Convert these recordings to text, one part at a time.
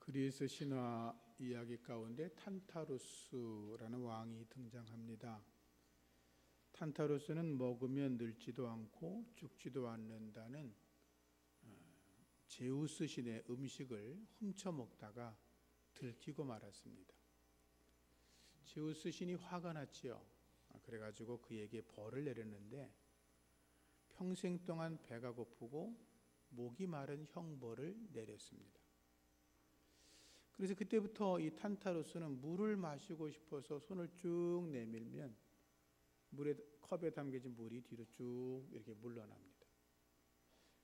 그리스 신화 이야기 가운데 탄타루스라는 왕이 등장합니다. 탄타루스는 먹으면 늙지도 않고 죽지도 않는다는 제우스 신의 음식을 훔쳐 먹다가 들키고 말았습니다. 제우스 신이 화가 났지요. 그래가지고 그에게 벌을 내렸는데 평생 동안 배가 고프고 목이 마른 형벌을 내렸습니다. 그래서 그때부터 이 탄타루스는 물을 마시고 싶어서 손을 쭉 내밀면 컵에 담겨진 물이 뒤로 쭉 이렇게 물러납니다.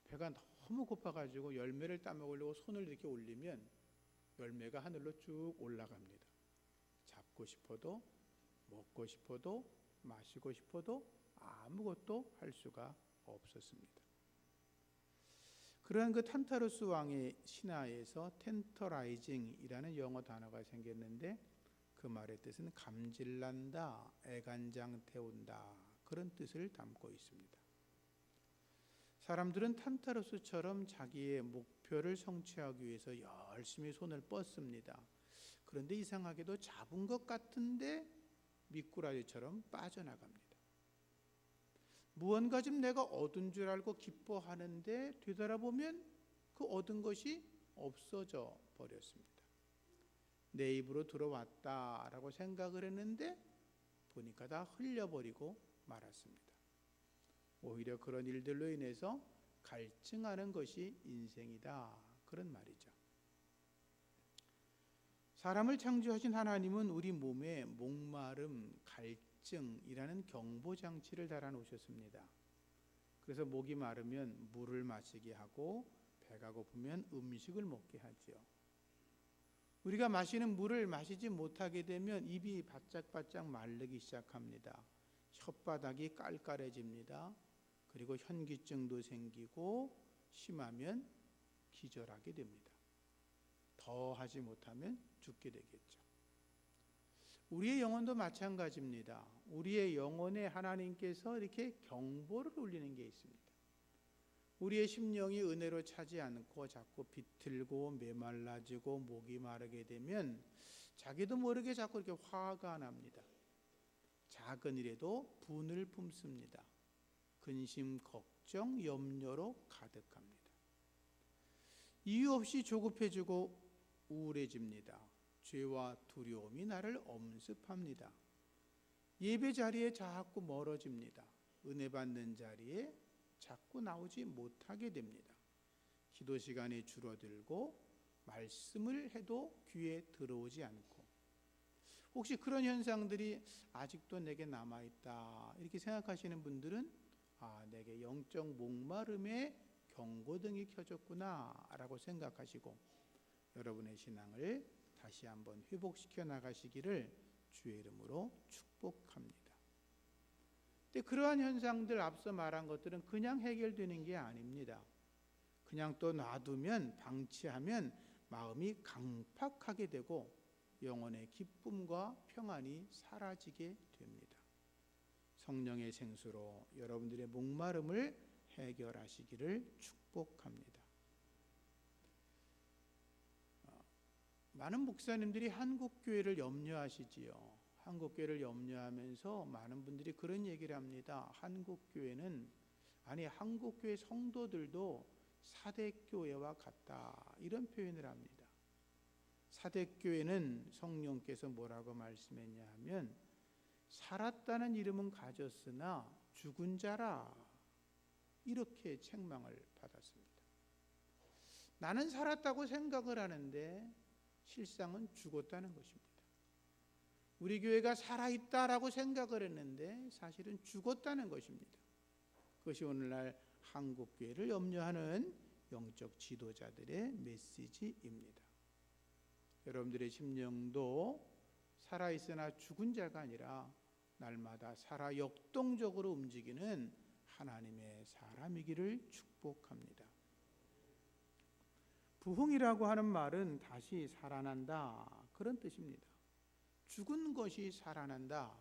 배가 너무 고파가지고 열매를 따먹으려고 손을 이렇게 올리면 열매가 하늘로 쭉 올라갑니다. 잡고 싶어도 먹고 싶어도 마시고 싶어도 아무것도 할 수가 없었습니다. 그러한 그 탄타루스 왕의 신화에서 텐터라이징이라는 영어 단어가 생겼는데 그 말의 뜻은 감질난다, 애간장 태운다, 그런 뜻을 담고 있습니다. 사람들은 탄타루스처럼 자기의 목표를 성취하기 위해서 열심히 손을 뻗습니다. 그런데 이상하게도 잡은 것 같은데 미꾸라지처럼 빠져나갑니다. 무언가 좀 내가 얻은 줄 알고 기뻐하는데 되돌아보면 그 얻은 것이 없어져 버렸습니다. 내 입으로 들어왔다라고 생각을 했는데 보니까 다 흘려버리고 말았습니다. 오히려 그런 일들로 인해서 갈증하는 것이 인생이다, 그런 말이죠. 사람을 창조하신 하나님은 우리 몸에 목마름, 갈증이라는 경보장치를 달아놓으셨습니다. 그래서 목이 마르면 물을 마시게 하고 배가 고프면 음식을 먹게 하지요. 우리가 마시는 물을 마시지 못하게 되면 입이 바짝바짝 마르기 시작합니다. 혓바닥이 깔깔해집니다. 그리고 현기증도 생기고 심하면 기절하게 됩니다. 더 하지 못하면 죽게 되겠죠. 우리의 영혼도 마찬가지입니다. 우리의 영혼에 하나님께서 이렇게 경보를 울리는 게 있습니다. 우리의 심령이 은혜로 차지 않고 자꾸 비틀고 메말라지고 목이 마르게 되면 자기도 모르게 자꾸 이렇게 화가 납니다. 작은 일에도 분을 품습니다. 근심, 걱정, 염려로 가득합니다. 이유 없이 조급해지고 우울해집니다. 죄와 두려움이 나를 엄습합니다. 예배 자리에 자꾸 멀어집니다. 은혜 받는 자리에 자꾸 나오지 못하게 됩니다. 기도 시간이 줄어들고 말씀을 해도 귀에 들어오지 않고, 혹시 그런 현상들이 아직도 내게 남아있다 이렇게 생각하시는 분들은 내게 영적 목마름의 경고등이 켜졌구나 라고 생각하시고 여러분의 신앙을 다시 한번 회복시켜 나가시기를 주의 이름으로 축복합니다. 근데 그러한 현상들, 앞서 말한 것들은 그냥 해결되는 게 아닙니다. 그냥 또 놔두면, 방치하면 마음이 강팍하게 되고 영혼의 기쁨과 평안이 사라지게 됩니다. 성령의 생수로 여러분들의 목마름을 해결하시기를 축복합니다. 많은 목사님들이 한국교회를 염려하시지요. 한국교회를 염려하면서 많은 분들이 그런 얘기를 합니다. 한국교회는, 한국교회 성도들도 사대교회와 같다, 이런 표현을 합니다. 사대교회는 성령께서 뭐라고 말씀했냐 하면 살았다는 이름은 가졌으나 죽은 자라, 이렇게 책망을 받았습니다. 나는 살았다고 생각을 하는데 실상은 죽었다는 것입니다. 우리 교회가 살아있다라고 생각을 했는데 사실은 죽었다는 것입니다. 그것이 오늘날 한국교회를 염려하는 영적 지도자들의 메시지입니다. 여러분들의 심령도 살아있으나 죽은 자가 아니라 날마다 살아 역동적으로 움직이는 하나님의 사람이기를 축복합니다. 부흥이라고 하는 말은 다시 살아난다, 그런 뜻입니다. 죽은 것이 살아난다.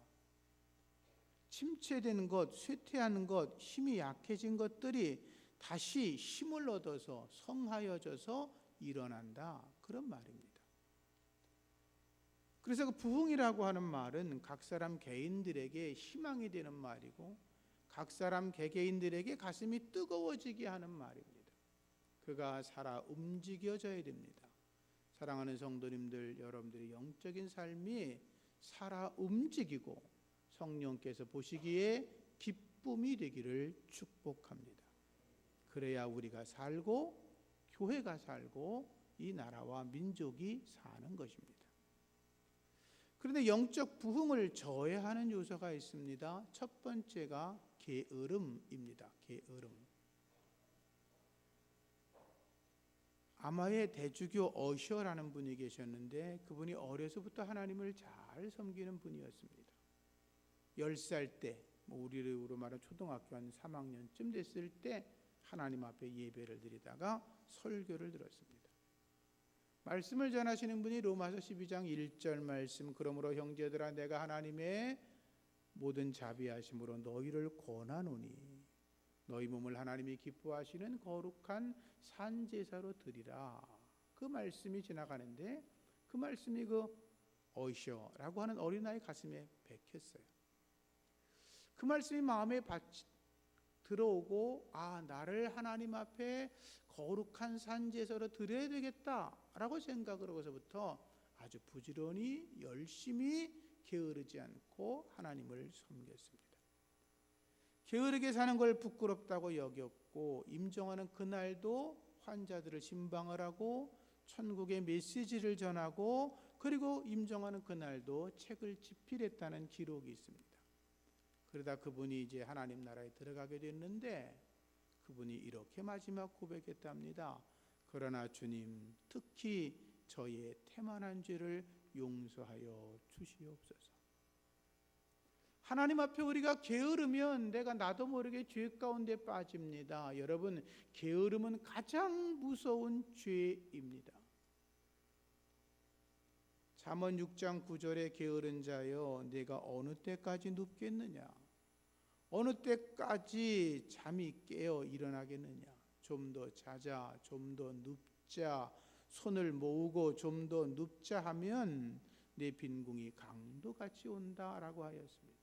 침체된 것, 쇠퇴하는 것, 힘이 약해진 것들이 다시 힘을 얻어서 성하여져서 일어난다, 그런 말입니다. 그래서 그 부흥이라고 하는 말은 각 사람 개인들에게 희망이 되는 말이고 각 사람 개개인들에게 가슴이 뜨거워지게 하는 말입니다. 그가 살아 움직여져야 됩니다. 사랑하는 성도님들, 여러분들의 영적인 삶이 살아 움직이고 성령께서 보시기에 기쁨이 되기를 축복합니다. 그래야 우리가 살고 교회가 살고 이 나라와 민족이 사는 것입니다. 그런데 영적 부흥을 저해하는 요소가 있습니다. 첫 번째가 게으름입니다. 게으름. 아마의 대주교 어셔라는 분이 계셨는데 그분이 어려서부터 하나님을 잘 섬기는 분이었습니다. 10살 때, 우리로 말하면 초등학교 한 3학년쯤 됐을 때 하나님 앞에 예배를 드리다가 설교를 들었습니다. 말씀을 전하시는 분이 로마서 12장 1절 말씀, 그러므로 형제들아 내가 하나님의 모든 자비하심으로 너희를 권하노니 너희 몸을 하나님이 기뻐하시는 거룩한 산제사로 드리라. 그 말씀이 지나가는데 그 말씀이 그 어이셔라고 하는 어린아이 가슴에 박혔어요. 그 말씀이 마음에 들어오고 나를 하나님 앞에 거룩한 산제사로 드려야 되겠다라고 생각을 하고서부터 아주 부지런히 열심히 게으르지 않고 하나님을 섬겼습니다. 게으르게 사는 걸 부끄럽다고 여겼고 임종하는 그날도 환자들을 신방을 하고 천국의 메시지를 전하고 그리고 임종하는 그날도 책을 집필했다는 기록이 있습니다. 그러다 그분이 이제 하나님 나라에 들어가게 됐는데 그분이 이렇게 마지막 고백했답니다. 그러나 주님, 특히 저의 태만한 죄를 용서하여 주시옵소서. 하나님 앞에 우리가 게으르면 내가 나도 모르게 죄 가운데 빠집니다. 여러분, 게으름은 가장 무서운 죄입니다. 잠언 6장 9절에 게으른 자여 내가 어느 때까지 눕겠느냐, 어느 때까지 잠이 깨어 일어나겠느냐. 좀 더 자자, 좀 더 눕자, 손을 모으고 좀 더 눕자 하면 내 빈궁이 강도같이 온다라고 하였습니다.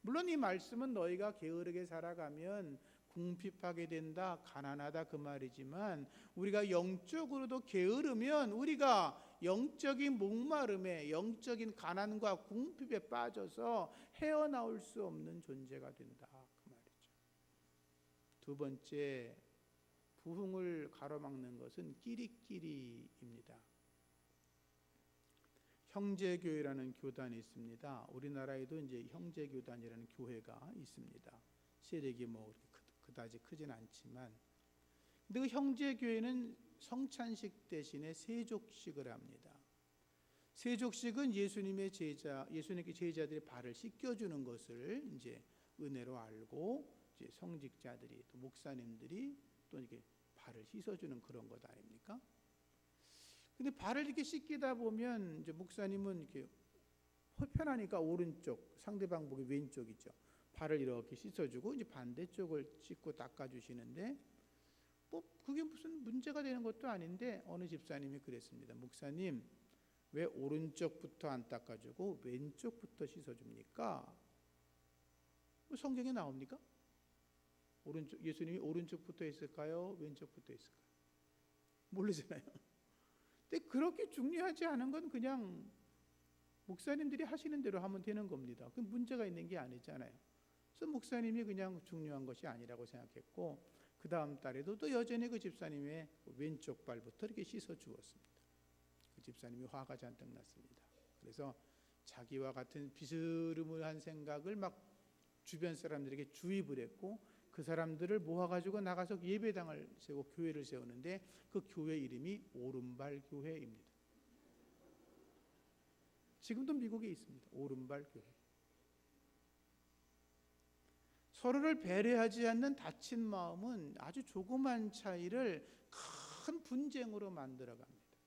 물론 이 말씀은 너희가 게으르게 살아가면 궁핍하게 된다, 가난하다 그 말이지만 우리가 영적으로도 게으르면 우리가 영적인 목마름에 영적인 가난과 궁핍에 빠져서 헤어나올 수 없는 존재가 된다 그 말이죠. 두 번째, 부흥을 가로막는 것은 끼리끼리입니다. 형제교회라는 교단이 있습니다. 우리나라에도 이제 형제교단이라는 교회가 있습니다. 세력이 그다지 크진 않지만, 근데 그 형제교회는 성찬식 대신에 세족식을 합니다. 세족식은 예수님께 제자들이 발을 씻겨주는 것을 이제 은혜로 알고 이제 성직자들이 또 목사님들이 또 이렇게 발을 씻어주는 그런 것 아닙니까? 근데 발을 이렇게 씻기다 보면 이제 목사님은 이렇게 편하니까 오른쪽, 상대방 보기 왼쪽이죠. 발을 이렇게 씻어주고 이제 반대쪽을 씻고 닦아주시는데 그게 무슨 문제가 되는 것도 아닌데 어느 집사님이 그랬습니다. 목사님, 왜 오른쪽부터 안 닦아주고 왼쪽부터 씻어줍니까? 성경에 나옵니까? 예수님이 오른쪽부터 했을까요? 왼쪽부터 했을까요? 모르잖아요. 근데 그렇게 중요하지 않은 건 그냥 목사님들이 하시는 대로 하면 되는 겁니다. 그 문제가 있는 게 아니잖아요. 그래서 목사님이 그냥 중요한 것이 아니라고 생각했고 그 다음 달에도 또 여전히 그 집사님의 왼쪽 발부터 이렇게 씻어 주었습니다. 그 집사님이 화가 잔뜩 났습니다. 그래서 자기와 같은 비스름한 생각을 막 주변 사람들에게 주입을 했고 그 사람들을 모아가지고 나가서 예배당을 세우고 교회를 세우는데 그 교회 이름이 오른발 교회입니다. 지금도 미국에 있습니다. 오른발 교회. 서로를 배려하지 않는 다친 마음은 아주 조그만 차이를 큰 분쟁으로 만들어갑니다.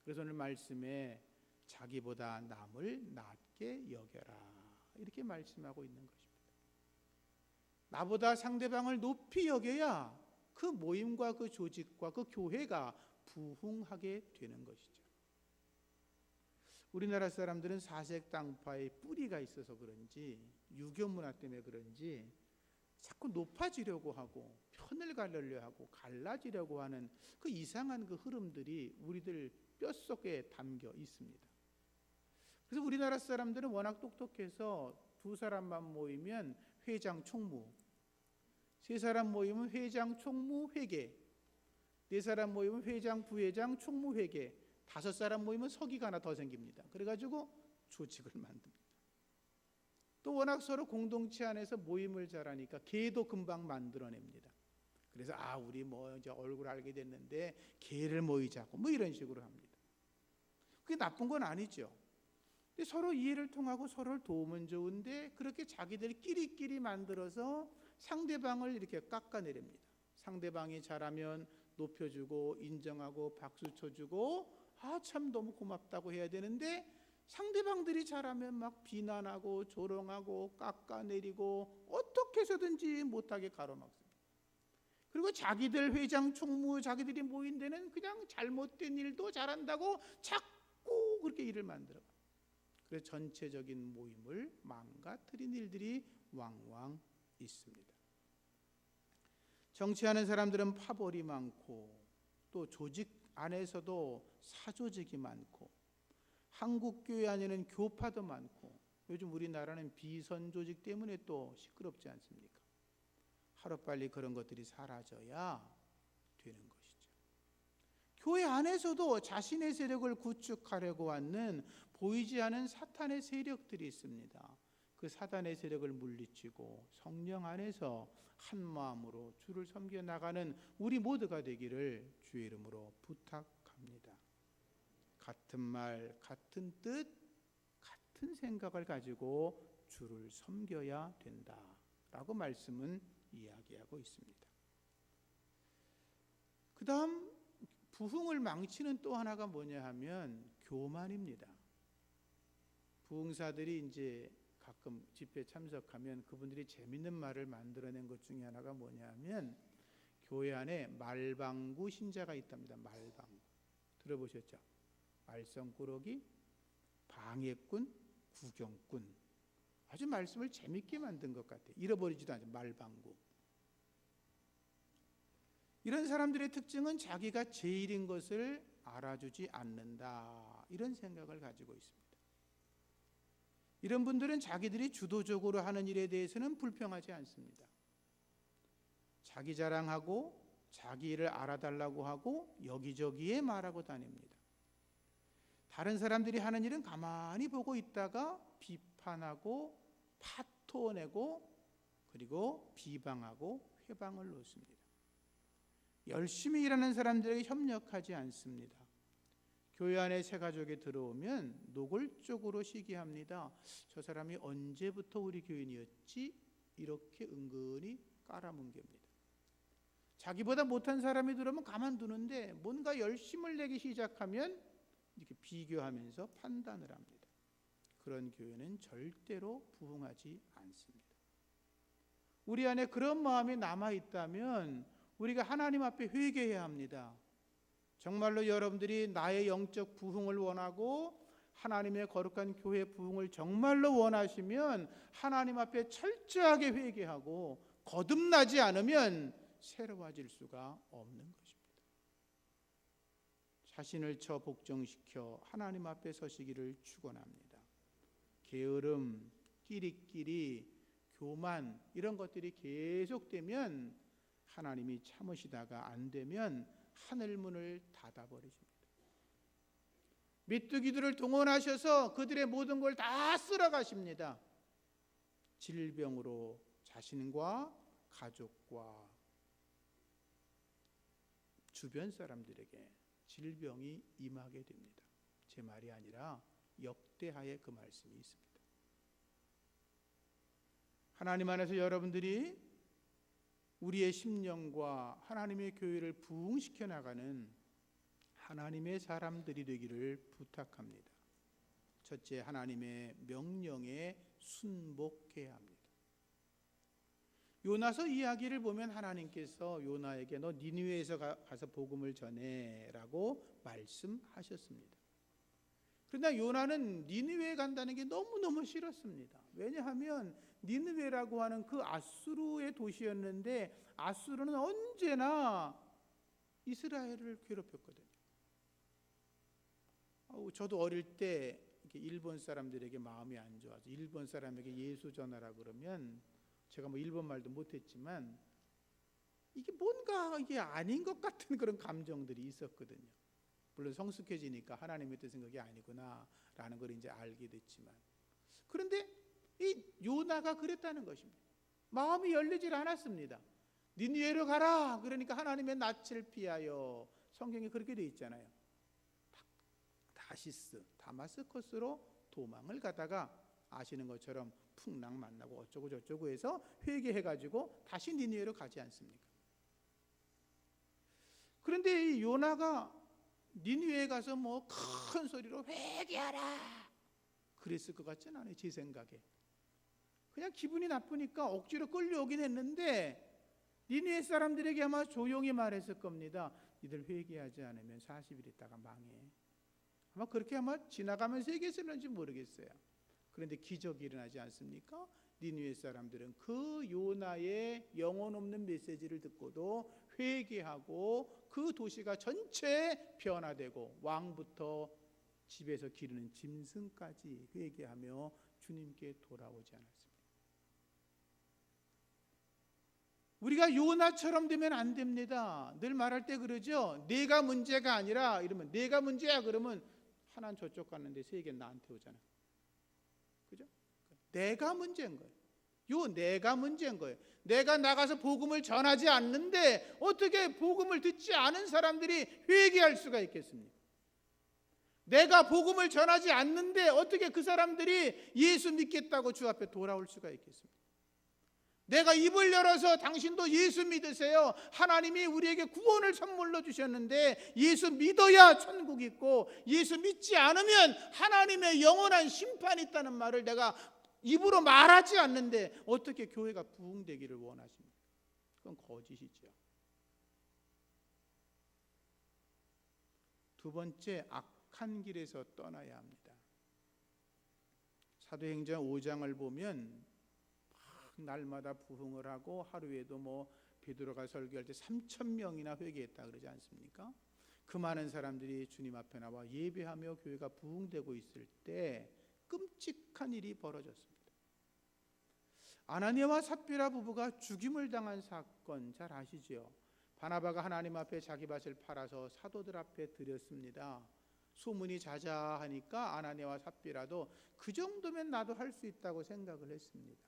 그래서 오늘 말씀에 자기보다 남을 낮게 여겨라 이렇게 말씀하고 있는 것입니다. 나보다 상대방을 높이 여겨야 그 모임과 그 조직과 그 교회가 부흥하게 되는 것이죠. 우리나라 사람들은 사색 당파에 뿌리가 있어서 그런지 유교 문화 때문에 그런지 자꾸 높아지려고 하고 편을 가르려 하고 갈라지려고 하는 그 이상한 그 흐름들이 우리들 뼛속에 담겨 있습니다. 그래서 우리나라 사람들은 워낙 똑똑해서 두 사람만 모이면 회장 총무, 세 사람 모이면 회장 총무 회계, 네 사람 모이면 회장 부회장 총무 회계, 다섯 사람 모이면 서기가 하나 더 생깁니다. 그래가지고 조직을 만듭니다. 또 워낙 서로 공동체 안에서 모임을 잘하니까 계도 금방 만들어냅니다. 그래서 우리 뭐 이제 얼굴 알게 됐는데 계를 모이자고 뭐 이런 식으로 합니다. 그게 나쁜 건 아니죠. 근데 서로 이해를 통하고 서로를 도우면 좋은데 그렇게 자기들끼리 만들어서 상대방을 이렇게 깎아내립니다. 상대방이 잘하면 높여주고 인정하고 박수 쳐주고 참 너무 고맙다고 해야 되는데 상대방들이 잘하면 막 비난하고 조롱하고 깎아내리고 어떻게 해서든지 못하게 가로막습니다. 그리고 자기들 회장 총무 자기들이 모인 데는 그냥 잘못된 일도 잘한다고 자꾸 그렇게 일을 만들어가요. 그래서 전체적인 모임을 망가뜨린 일들이 왕왕 있습니다. 정치하는 사람들은 파벌이 많고 또 조직 안에서도 사조직이 많고 한국 교회 안에는 교파도 많고 요즘 우리나라는 비선 조직 때문에 또 시끄럽지 않습니까? 하루빨리 그런 것들이 사라져야 되는 것이죠. 교회 안에서도 자신의 세력을 구축하려고 하는 보이지 않은 사탄의 세력들이 있습니다. 그 사탄의 세력을 물리치고 성령 안에서 한 마음으로 주를 섬겨 나가는 우리 모두가 되기를 주의 이름으로 부탁합니다. 같은 말, 같은 뜻, 같은 생각을 가지고 주를 섬겨야 된다라고 말씀은 이야기하고 있습니다. 그 다음 부흥을 망치는 또 하나가 뭐냐 하면 교만입니다. 부흥사들이 이제 가끔 집회 참석하면 그분들이 재밌는 말을 만들어낸 것 중에 하나가 뭐냐 하면 교회 안에 말방구 신자가 있답니다. 말방구. 들어보셨죠? 말썽꾸러기, 방해꾼, 구경꾼. 아주 말씀을 재밌게 만든 것 같아요. 잃어버리지도 않죠. 말방구. 이런 사람들의 특징은 자기가 제일인 것을 알아주지 않는다. 이런 생각을 가지고 있습니다. 이런 분들은 자기들이 주도적으로 하는 일에 대해서는 불평하지 않습니다. 자기 자랑하고 자기 일을 알아달라고 하고 여기저기에 말하고 다닙니다. 다른 사람들이 하는 일은 가만히 보고 있다가 비판하고 파토내고 그리고 비방하고 회방을 놓습니다. 열심히 일하는 사람들에게 협력하지 않습니다. 교회 안에 새 가족이 들어오면 노골적으로 시기합니다. 저 사람이 언제부터 우리 교인이었지? 이렇게 은근히 깔아뭉갭니다. 자기보다 못한 사람이 들어오면 가만두는데 뭔가 열심을 내기 시작하면 이렇게 비교하면서 판단을 합니다. 그런 교회는 절대로 부흥하지 않습니다. 우리 안에 그런 마음이 남아있다면 우리가 하나님 앞에 회개해야 합니다. 정말로 여러분들이 나의 영적 부흥을 원하고 하나님의 거룩한 교회 부흥을 정말로 원하시면 하나님 앞에 철저하게 회개하고 거듭나지 않으면 새로워질 수가 없는 것입니다. 자신을 처 복종시켜 하나님 앞에 서시기를 축원합니다. 게으름, 끼리끼리, 교만 이런 것들이 계속되면 하나님이 참으시다가 안 되면 하늘문을 닫아버리십니다. 메뚜기들을 동원하셔서 그들의 모든 걸 다 쓸어가십니다. 질병으로 자신과 가족과 주변 사람들에게 질병이 임하게 됩니다. 제 말이 아니라 역대하에 그 말씀이 있습니다. 하나님 안에서 여러분들이 우리의 심령과 하나님의 교회를 부흥시켜 나가는 하나님의 사람들이 되기를 부탁합니다. 첫째, 하나님의 명령에 순복해야 합니다. 요나서 이야기를 보면 하나님께서 요나에게 너 니느웨에서 가서 복음을 전해라고 말씀하셨습니다. 그러나 요나는 니느웨에 간다는 게 너무너무 싫었습니다. 왜냐하면 니느웨라고 하는 그 아수르의 도시였는데 아수르는 언제나 이스라엘을 괴롭혔거든요. 저도 어릴 때 일본 사람들에게 마음이 안 좋아서 일본 사람에게 예수 전하라 그러면 제가 뭐 일본 말도 못했지만 이게 뭔가 이게 아닌 것 같은 그런 감정들이 있었거든요. 물론 성숙해지니까 하나님의 뜻은 그게 아니구나라는 걸 이제 알게 됐지만, 그런데 이 요나가 그랬다는 것입니다. 마음이 열리질 않았습니다. 니느웨로 가라. 그러니까 하나님의 낯을 피하여, 성경에 그렇게 돼 있잖아요. 다마스커스로 도망을 가다가 아시는 것처럼 풍랑 만나고 어쩌고 저쩌고 해서 회개해가지고 다시 니느웨로 가지 않습니까? 그런데 이 요나가 니느웨에 가서 뭐 큰 소리로 회개하라 그랬을 것 같지는 않아요. 제 생각에 그냥 기분이 나쁘니까 억지로 끌려오긴 했는데 니느웨 사람들에게 아마 조용히 말했을 겁니다. 니들 회개하지 않으면 40일 있다가 망해. 아마 그렇게 아마 지나가면서 얘기했을는지 모르겠어요. 그런데 기적이 일어나지 않습니까? 니느웨 사람들은 그 요나의 영혼 없는 메시지를 듣고도 회개하고 그 도시가 전체 변화되고 왕부터 집에서 기르는 짐승까지 회개하며 주님께 돌아오지 않았습니다. 우리가 요나처럼 되면 안 됩니다. 늘 말할 때 그러죠. 내가 문제가 아니라 이러면 내가 문제야 그러면 하나는 저쪽 갔는데 세 개는 나한테 오잖아. 그죠? 내가 문제인 거예요. 내가 문제인 거예요. 내가 나가서 복음을 전하지 않는데 어떻게 복음을 듣지 않은 사람들이 회개할 수가 있겠습니까? 내가 복음을 전하지 않는데 어떻게 그 사람들이 예수 믿겠다고 주 앞에 돌아올 수가 있겠습니까? 내가 입을 열어서 당신도 예수 믿으세요. 하나님이 우리에게 구원을 선물로 주셨는데 예수 믿어야 천국 있고 예수 믿지 않으면 하나님의 영원한 심판이 있다는 말을 내가 입으로 말하지 않는데 어떻게 교회가 부흥되기를 원하십니까? 그건 거짓이죠. 두 번째, 악한 길에서 떠나야 합니다. 사도행전 5장을 보면 날마다 부흥을 하고 하루에도 뭐 베드로가 설교할 때 3,000명이나 회개했다 그러지 않습니까? 그 많은 사람들이 주님 앞에 나와 예배하며 교회가 부흥되고 있을 때 끔찍한 일이 벌어졌습니다. 아나니아와 삽비라 부부가 죽임을 당한 사건 잘 아시죠? 바나바가 하나님 앞에 자기 밭을 팔아서 사도들 앞에 드렸습니다. 소문이 자자하니까 아나니아와 삽비라도 그 정도면 나도 할 수 있다고 생각을 했습니다.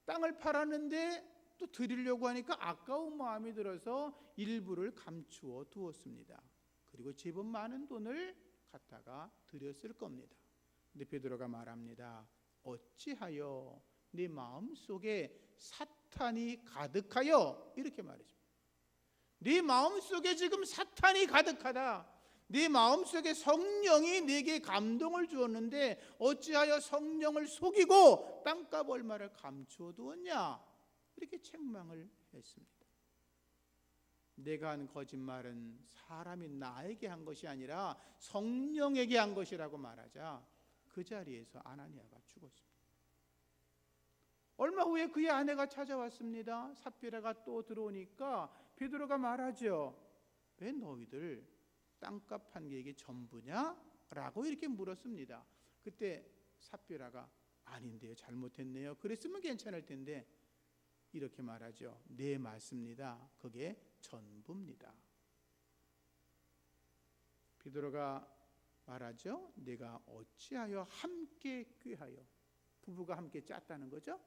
땅을 팔았는데 또 드리려고 하니까 아까운 마음이 들어서 일부를 감추어 두었습니다. 그리고 제법 많은 돈을 갖다가 드렸을 겁니다. 근데 베드로가 말합니다. 어찌하여 네 마음속에 사탄이 가득하여, 이렇게 말해줍니다. 네 마음속에 지금 사탄이 가득하다. 네 마음속에 성령이 네게 감동을 주었는데 어찌하여 성령을 속이고 땅값 얼마를 감추어 두었냐, 이렇게 책망을 했습니다. 내가 한 거짓말은 사람이 나에게 한 것이 아니라 성령에게 한 것이라고 말하자 그 자리에서 아나니아가 죽었습니다. 얼마 후에 그의 아내가 찾아왔습니다. 삽비라가 또 들어오니까 베드로가 말하죠. 왜 너희들 땅값 한 게 이게 전부냐? 라고 이렇게 물었습니다. 그때 삽비라가 아닌데요, 잘못했네요, 그랬으면 괜찮을 텐데 이렇게 말하죠. 네, 맞습니다. 그게 전부입니다. 베드로가 말하죠. 내가 어찌하여 함께 꾀하여, 부부가 함께 짰다는 거죠.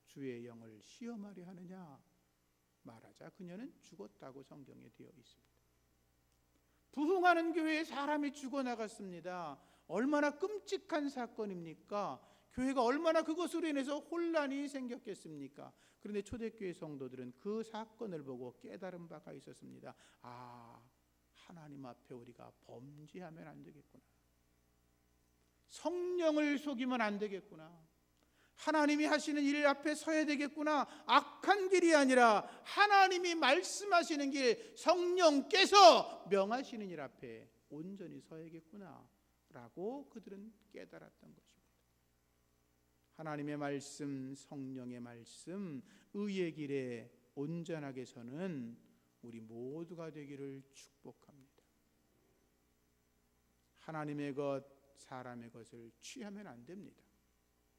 주의 영을 시험하려 하느냐 말하자 그녀는 죽었다고 성경에 되어 있습니다. 부흥하는 교회에 사람이 죽어나갔습니다. 얼마나 끔찍한 사건입니까? 교회가 얼마나 그것으로 인해서 혼란이 생겼겠습니까? 그런데 초대교회 성도들은 그 사건을 보고 깨달은 바가 있었습니다. 하나님 앞에 우리가 범죄하면 안 되겠구나. 성령을 속이면 안 되겠구나. 하나님이 하시는 일 앞에 서야 되겠구나. 악한 길이 아니라 하나님이 말씀하시는 길, 성령께서 명하시는 일 앞에 온전히 서야겠구나 라고 그들은 깨달았던 것입니다. 하나님의 말씀, 성령의 말씀, 의의 길에 온전하게 서는 우리 모두가 되기를 축복합니다. 하나님의 것, 사람의 것을 취하면 안 됩니다.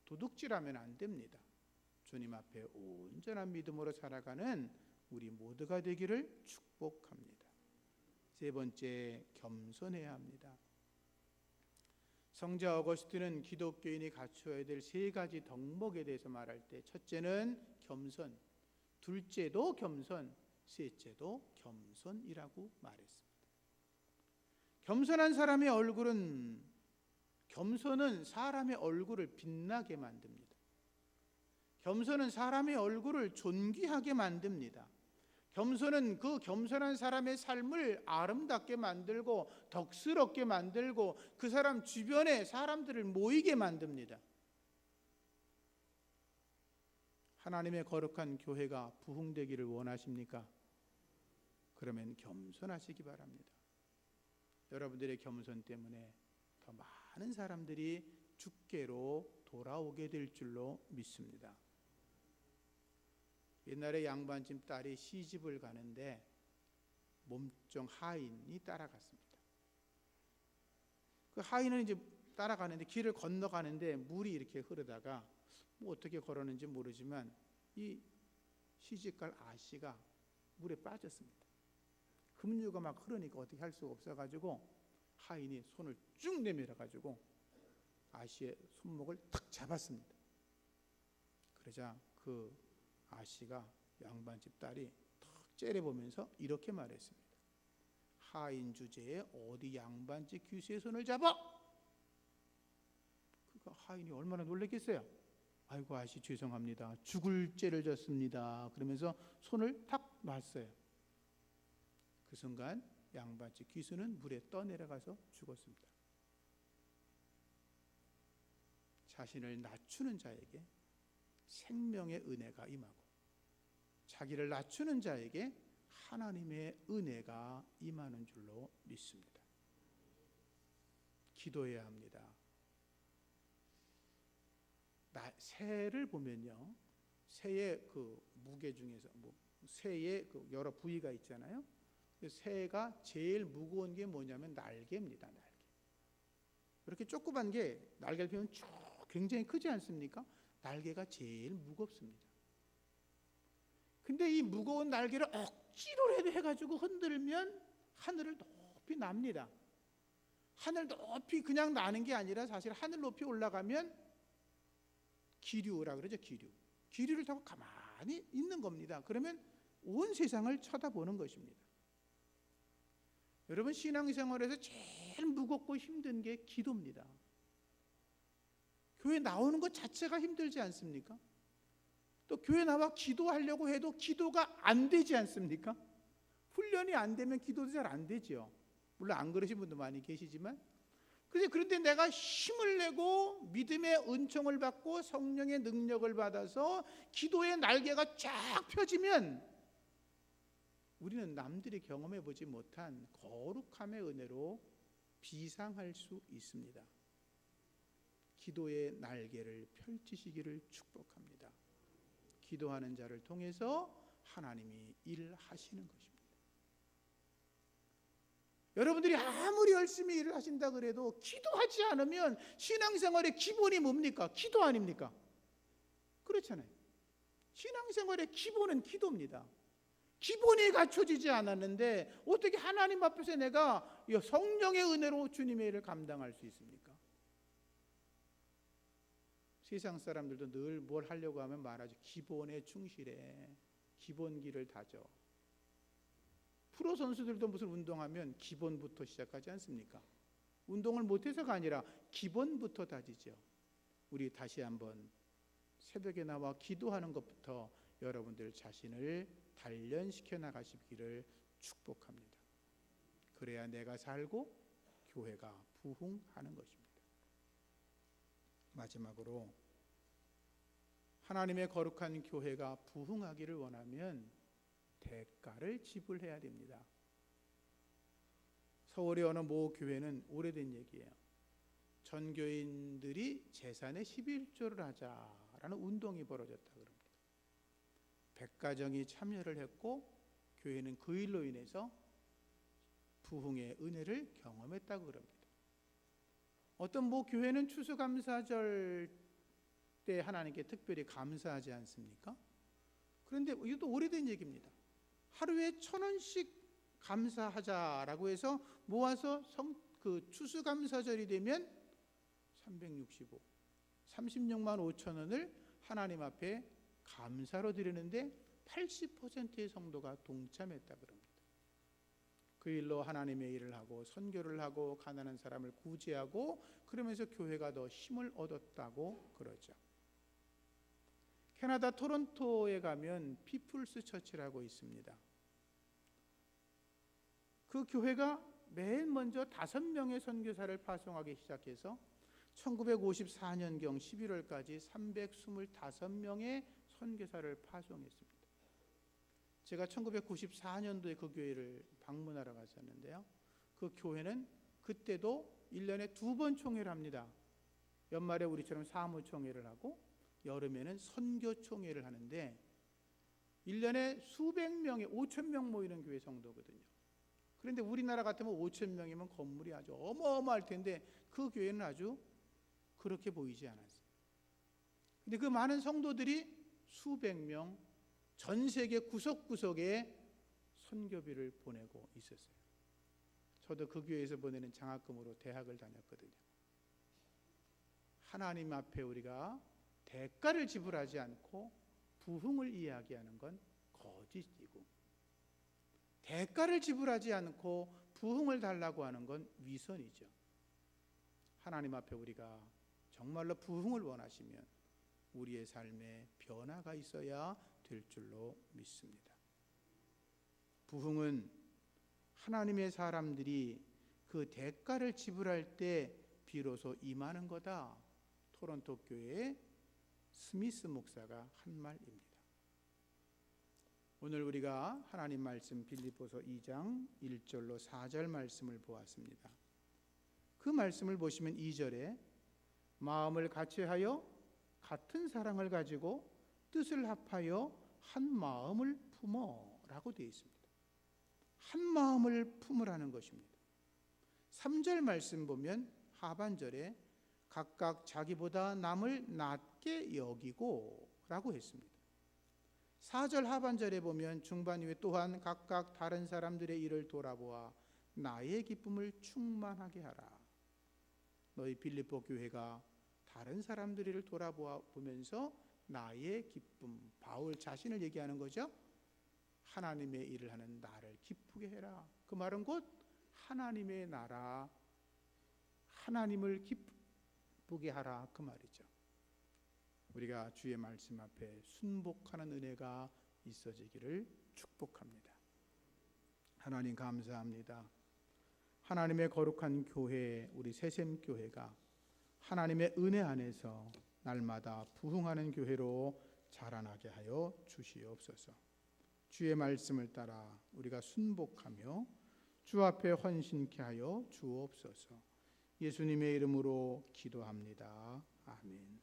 도둑질하면 안 됩니다. 주님 앞에 온전한 믿음으로 살아가는 우리 모두가 되기를 축복합니다. 세 번째, 겸손해야 합니다. 성자 어거스틴은 기독교인이 갖추어야 될 세 가지 덕목에 대해서 말할 때 첫째는 겸손, 둘째도 겸손, 셋째도 겸손이라고 말했습니다. 겸손한 사람의 얼굴은, 겸손은 사람의 얼굴을 빛나게 만듭니다. 겸손은 사람의 얼굴을 존귀하게 만듭니다. 겸손은 그 겸손한 사람의 삶을 아름답게 만들고 덕스럽게 만들고 그 사람 주변에 사람들을 모이게 만듭니다. 하나님의 거룩한 교회가 부흥되기를 원하십니까? 그러면 겸손하시기 바랍니다. 여러분들의 겸손 때문에 더 많은 사람들이 주께로 돌아오게 될 줄로 믿습니다. 옛날에 양반집 딸이 시집을 가는데 몸종 하인이 따라갔습니다. 그 하인은 이제 따라가는데 길을 건너가는데 물이 이렇게 흐르다가 뭐 어떻게 걸었는지 모르지만 이 시집갈 아씨가 물에 빠졌습니다. 급류가 막 흐르니까 어떻게 할 수가 없어가지고 하인이 손을 쭉 내밀어가지고 아씨의 손목을 탁 잡았습니다. 그러자 그 아씨가 양반집 딸이 탁 째려보면서 이렇게 말했습니다. 하인 주제에 어디 양반집 귀수의 손을 잡아? 그러니까 하인이 얼마나 놀랐겠어요. 아이고 아씨 죄송합니다. 죽을 죄를 졌습니다. 그러면서 손을 탁 놨어요. 그 순간 양반집 귀수는 물에 떠내려가서 죽었습니다. 자신을 낮추는 자에게 생명의 은혜가 임하고 자기를 낮추는 자에게 하나님의 은혜가 임하는 줄로 믿습니다. 기도해야 합니다. 새를 보면요, 새의 그 무게 중에서 새의 그 여러 부위가 있잖아요. 새가 제일 무거운 게 뭐냐면 날개입니다. 날개. 이렇게 조그만 게 날개를 펴면 쭉 굉장히 크지 않습니까? 날개가 제일 무겁습니다. 근데 이 무거운 날개를 억지로 해가지고 흔들면 하늘을 높이 납니다. 하늘 높이 그냥 나는 게 아니라 사실 하늘 높이 올라가면 기류라 그러죠. 기류를 타고 가만히 있는 겁니다. 그러면 온 세상을 쳐다보는 것입니다. 여러분, 신앙생활에서 제일 무겁고 힘든 게 기도입니다. 교회 나오는 것 자체가 힘들지 않습니까? 또 교회 나와 기도하려고 해도 기도가 안 되지 않습니까? 훈련이 안 되면 기도도 잘 안 되죠. 물론 안 그러신 분도 많이 계시지만, 그런데 내가 힘을 내고 믿음의 은총을 받고 성령의 능력을 받아서 기도의 날개가 쫙 펴지면 우리는 남들이 경험해 보지 못한 거룩함의 은혜로 비상할 수 있습니다. 기도의 날개를 펼치시기를 축복합니다. 기도하는 자를 통해서 하나님이 일하시는 것입니다. 여러분들이 아무리 열심히 일을 하신다 그래도 기도하지 않으면 신앙생활의 기본이 뭡니까? 기도 아닙니까? 그렇잖아요. 신앙생활의 기본은 기도입니다. 기본이 갖춰지지 않았는데 어떻게 하나님 앞에서 내가 성령의 은혜로 주님의 일을 감당할 수 있습니까? 세상 사람들도 늘 뭘 하려고 하면 말하죠. 기본에 충실해. 기본기를 다져. 프로 선수들도 무슨 운동하면 기본부터 시작하지 않습니까? 운동을 못해서가 아니라 기본부터 다지죠. 우리 다시 한번 새벽에 나와 기도하는 것부터 여러분들 자신을 단련시켜 나가시기를 축복합니다. 그래야 내가 살고 교회가 부흥하는 것입니다. 마지막으로 하나님의 거룩한 교회가 부흥하기를 원하면 대가를 지불해야 됩니다. 서울의 어느 모 교회는 오래된 얘기예요. 선교인들이 재산의 11조를 하자라는 운동이 벌어졌다 그럽니다. 100가정이 참여를 했고 교회는 그 일로 인해서 부흥의 은혜를 경험했다고 그럽니다. 어떤 교회는 추수감사절 때 하나님께 특별히 감사하지 않습니까? 그런데 이것도 오래된 얘기입니다. 하루에 1,000원씩 감사하자라고 해서 모아서 그 추수감사절이 되면 365, 36만 5천 원을 하나님 앞에 감사로 드리는데 80%의 성도가 동참했다 그럽니다. 그 일로 하나님의 일을 하고 선교를 하고 가난한 사람을 구제하고 그러면서 교회가 더 힘을 얻었다고 그러죠. 캐나다 토론토에 가면 피플스 처치라고 있습니다. 그 교회가 맨 먼저 5명의 선교사를 파송하기 시작해서 1954년경 11월까지 325명의 선교사를 파송했습니다. 제가 1994년도에 그 교회를 방문하러 갔었는데요. 그 교회는 그때도 1년에 2번 총회를 합니다. 연말에 우리처럼 사무총회를 하고 여름에는 선교총회를 하는데 1년에 수백 명의 5,000명 모이는 교회 성도거든요. 그런데 우리나라 같으면 5,000명이면 건물이 아주 어마어마할 텐데 그 교회는 아주 그렇게 보이지 않았어요. 근데 그 많은 성도들이 수백 명 전 세계 구석구석에 선교비를 보내고 있었어요. 저도 그 교회에서 보내는 장학금으로 대학을 다녔거든요. 하나님 앞에 우리가 대가를 지불하지 않고 부흥을 이야기하는 건 거짓이고, 대가를 지불하지 않고 부흥을 달라고 하는 건 위선이죠. 하나님 앞에 우리가 정말로 부흥을 원하시면 우리의 삶에 변화가 있어야 될 줄로 믿습니다. 부흥은 하나님의 사람들이 그 대가를 지불할 때 비로소 임하는 거다. 토론토 교회의 스미스 목사가 한 말입니다. 오늘 우리가 하나님 말씀 빌립보서 2장 1절로 4절 말씀을 보았습니다. 그 말씀을 보시면 2절에 마음을 같이하여 같은 사랑을 가지고 뜻을 합하여 한 마음을 품어라고 되어 있습니다. 한 마음을 품으라는 것입니다. 3절 말씀 보면 하반절에 각각 자기보다 남을 낮게 여기고 라고 했습니다. 4절 하반절에 보면 중반 이후에 또한 각각 다른 사람들의 일을 돌아보아 나의 기쁨을 충만하게 하라. 너희 빌립보 교회가 다른 사람들의 일을 돌아보면서 나의 기쁨, 바울 자신을 얘기하는 거죠. 하나님의 일을 하는 나를 기쁘게 해라. 그 말은 곧 하나님의 나라, 하나님을 기쁘게 하라 그 말이죠. 우리가 주의 말씀 앞에 순복하는 은혜가 있어지기를 축복합니다. 하나님 감사합니다. 하나님의 거룩한 교회, 우리 새샘교회가 하나님의 은혜 안에서 날마다 부흥하는 교회로 자라나게 하여 주시옵소서. 주의 말씀을 따라 우리가 순복하며 주 앞에 헌신케 하여 주옵소서. 예수님의 이름으로 기도합니다. 아멘.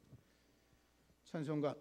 찬송가